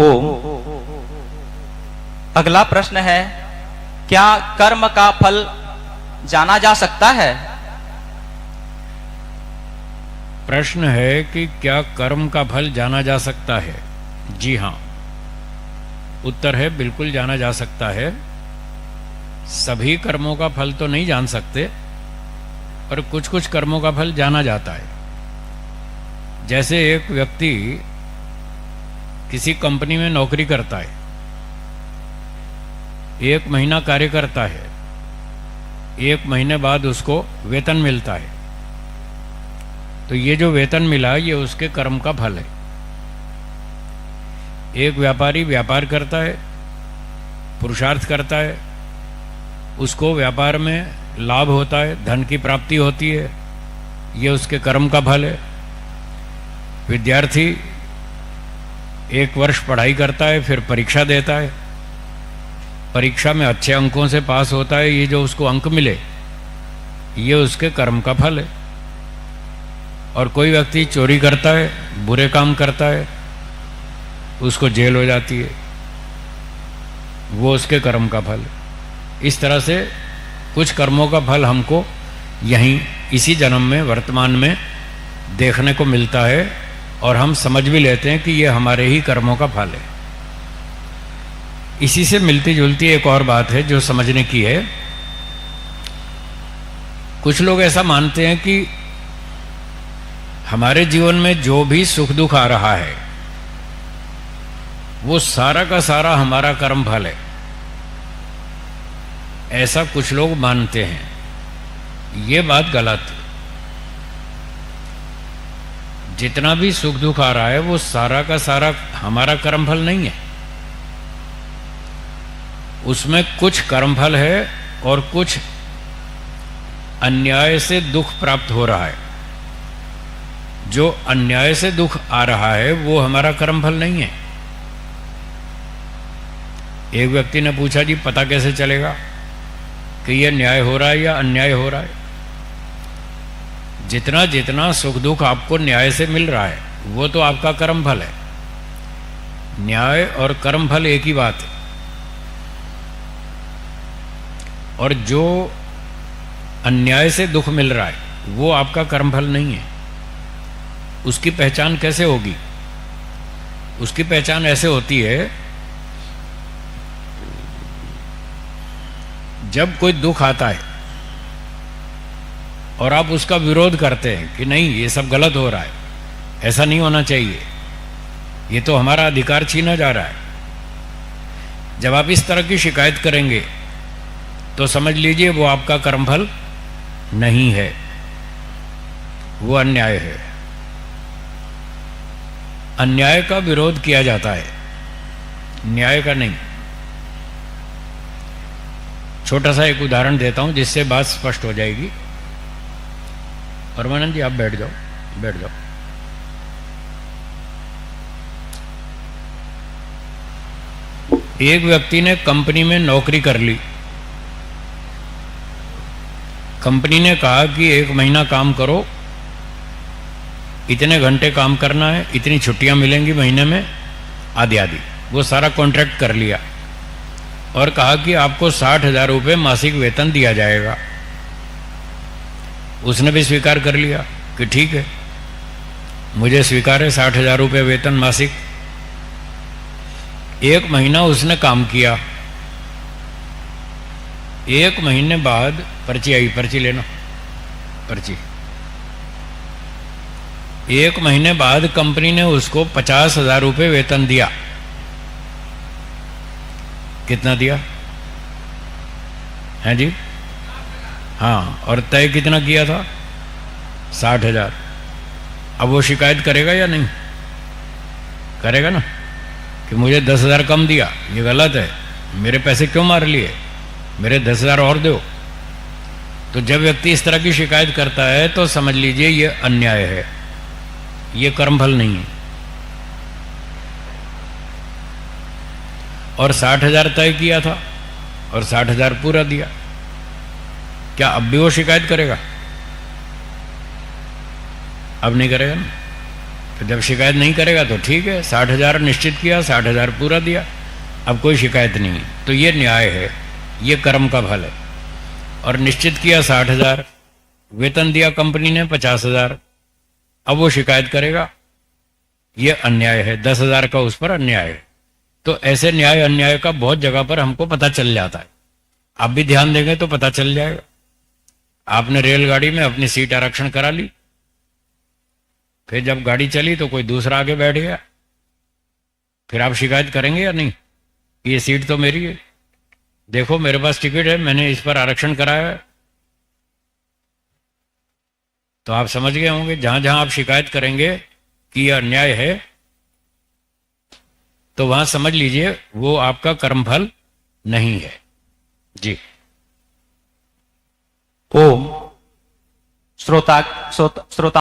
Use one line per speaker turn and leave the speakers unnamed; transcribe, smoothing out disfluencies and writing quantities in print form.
ओम। अगला प्रश्न है, क्या कर्म का फल जाना जा सकता है?
प्रश्न है कि क्या कर्म का फल जाना जा सकता है? जी हाँ, उत्तर है बिल्कुल जाना जा सकता है। सभी कर्मों का फल तो नहीं जान सकते, पर कुछ कुछ कर्मों का फल जाना जाता है। जैसे एक व्यक्ति किसी कंपनी में नौकरी करता है, 1 महीना कार्य करता है, 1 महीने बाद उसको वेतन मिलता है, तो ये जो वेतन मिला ये उसके कर्म का फल है। एक व्यापारी व्यापार करता है, पुरुषार्थ करता है, उसको व्यापार में लाभ होता है, धन की प्राप्ति होती है, ये उसके कर्म का फल है। विद्यार्थी 1 वर्ष पढ़ाई करता है, फिर परीक्षा देता है, परीक्षा में अच्छे अंकों से पास होता है, ये जो उसको अंक मिले ये उसके कर्म का फल है। और कोई व्यक्ति चोरी करता है, बुरे काम करता है, उसको जेल हो जाती है, वो उसके कर्म का फल है। इस तरह से कुछ कर्मों का फल हमको यहीं इसी जन्म में वर्तमान में देखने को मिलता है, और हम समझ भी लेते हैं कि ये हमारे ही कर्मों का फल है। इसी से मिलती जुलती एक और बात है जो समझने की है। कुछ लोग ऐसा मानते हैं कि हमारे जीवन में जो भी सुख दुख आ रहा है वो सारा का सारा हमारा कर्म फल है, ऐसा कुछ लोग मानते हैं। ये बात गलत है। जितना भी सुख दुख आ रहा है वो सारा का सारा हमारा कर्मफल नहीं है, उसमें कुछ कर्मफल है और कुछ अन्याय से दुख प्राप्त हो रहा है। जो अन्याय से दुख आ रहा है वो हमारा कर्मफल नहीं है। एक व्यक्ति ने पूछा, जी पता कैसे चलेगा कि यह न्याय हो रहा है या अन्याय हो रहा है? जितना जितना सुख दुख आपको न्याय से मिल रहा है वो तो आपका कर्म फल है। न्याय और कर्म फल एक ही बात है। और जो अन्याय से दुख मिल रहा है वो आपका कर्म फल नहीं है। उसकी पहचान कैसे होगी? उसकी पहचान ऐसे होती है, जब कोई दुख आता है और आप उसका विरोध करते हैं कि नहीं ये सब गलत हो रहा है, ऐसा नहीं होना चाहिए, ये तो हमारा अधिकार छीना जा रहा है, जब आप इस तरह की शिकायत करेंगे तो समझ लीजिए वो आपका कर्मफल नहीं है, वो अन्याय है। अन्याय का विरोध किया जाता है, न्याय का नहीं। छोटा सा एक उदाहरण देता हूं जिससे बात स्पष्ट हो जाएगी। परमानंद जी आप बैठ जाओ, बैठ जाओ। एक व्यक्ति ने कंपनी में नौकरी कर ली। कंपनी ने कहा कि 1 महीना काम करो, इतने घंटे काम करना है, इतनी छुट्टियां मिलेंगी महीने में, आदि आदि। वो सारा कॉन्ट्रैक्ट कर लिया और कहा कि आपको 60,000 रुपये मासिक वेतन दिया जाएगा। उसने भी स्वीकार कर लिया कि ठीक है, मुझे स्वीकार है 60,000 रुपये वेतन मासिक। 1 महीना उसने काम किया। 1 महीने बाद पर्ची आई, पर्ची लेना, पर्ची। 1 महीने बाद कंपनी ने उसको 50,000 रुपये वेतन दिया। कितना दिया है जी? हाँ, और तय कितना किया था? 60,000। अब वो शिकायत करेगा या नहीं? करेगा ना, कि मुझे 10,000 कम दिया, ये गलत है, मेरे पैसे क्यों मार लिए, मेरे 10,000 और दो। तो जब व्यक्ति इस तरह की शिकायत करता है तो समझ लीजिए ये अन्याय है, ये कर्मफल नहीं है। और 60,000 तय किया था और 60,000 पूरा दिया, क्या अब भी वो शिकायत करेगा? अब नहीं करेगा ना, तो जब शिकायत नहीं करेगा तो ठीक है, 60,000 निश्चित किया, 60,000 पूरा दिया, अब कोई शिकायत नहीं, तो ये न्याय है, ये कर्म का फल है। और निश्चित किया 60,000, वेतन दिया कंपनी ने 50,000, अब वो शिकायत करेगा, ये अन्याय है, 10,000 का उस पर अन्याय है। तो ऐसे न्याय अन्याय का बहुत जगह पर हमको पता चल जाता है। आप भी ध्यान देंगे तो पता चल जाएगा। आपने रेलगाड़ी में अपनी सीट आरक्षण करा ली, फिर जब गाड़ी चली तो कोई दूसरा आगे बैठ गया, फिर आप शिकायत करेंगे या नहीं? ये सीट तो मेरी है, देखो मेरे पास टिकट है, मैंने इस पर आरक्षण कराया है। तो आप समझ गए होंगे, जहां जहां आप शिकायत करेंगे कि यह अन्याय है, तो वहां समझ लीजिए वो आपका कर्मफल नहीं है। जी।
ओम। श्रोता